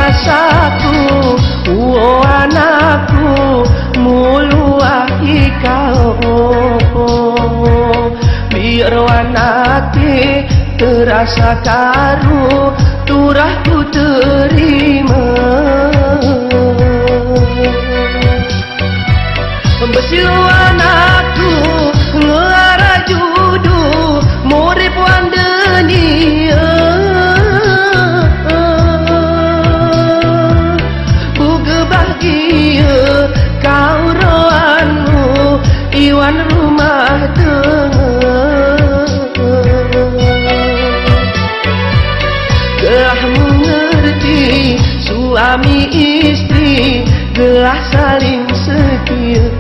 rasaku, anakku muluah ikau. Biar wanati terasa karu, turahku terima. Besilu anakku ngelara judu, murip wandenia. Buge bahagia kau rohanmu, iwan rumah tengah. Gelah mengerti suami istri, gelah saling setia.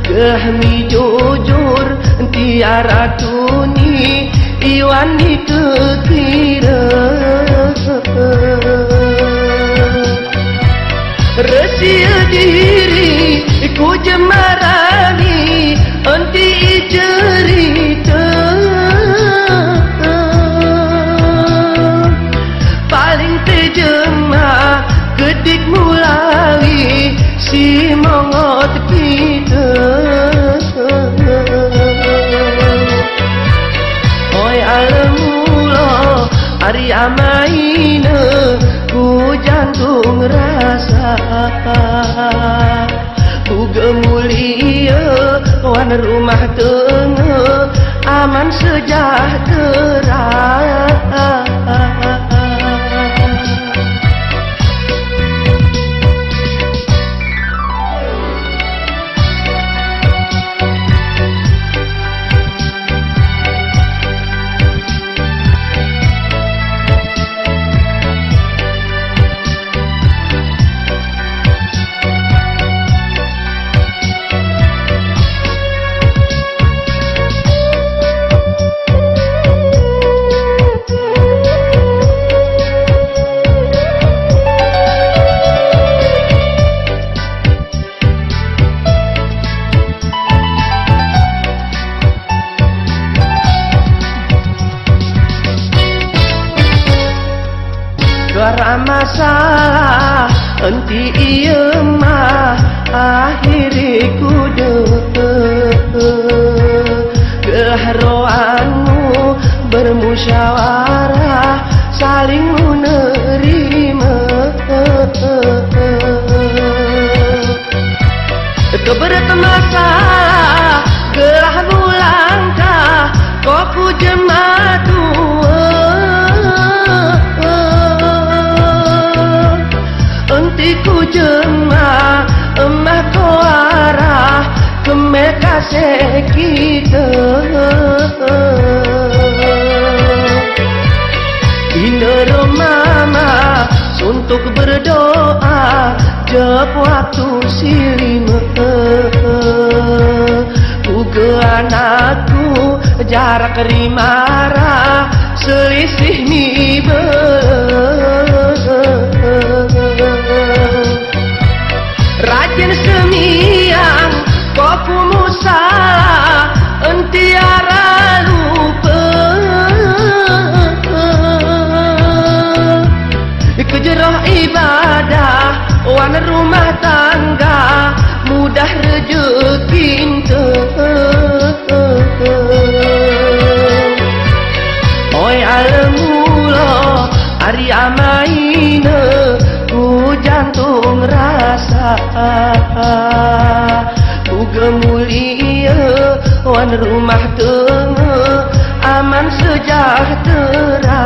Gelah mi jujur tiara tuni, iwan ni kekira. Resia diri ku jemarani, enti cerita. Paling terjemah kedik mulai si mongot kita. Oi alamula ari amaina, ku jantung rasa. Buga mulia wan rumah tengah, aman sejahtera. Suara masalah enti iya mah akhiri kudu. Gelah rohanmu bermusyawarah, saling menerima. Keberat masalah gelah bulangkah, koku jematu. Ku jema emah ko arah ke mekase kita. Indero mama untuk berdoa, jep waktu silima. Uga anakku jarak rimara, selisih ni rajin semiang koku musalah, entiara lupa. Kejerah ibadah wan rumah tangga, mudah rezeki. Oi alamula ari amaina, ku jantung rasa. Buga mulia wan rumah tengah, aman sejahtera.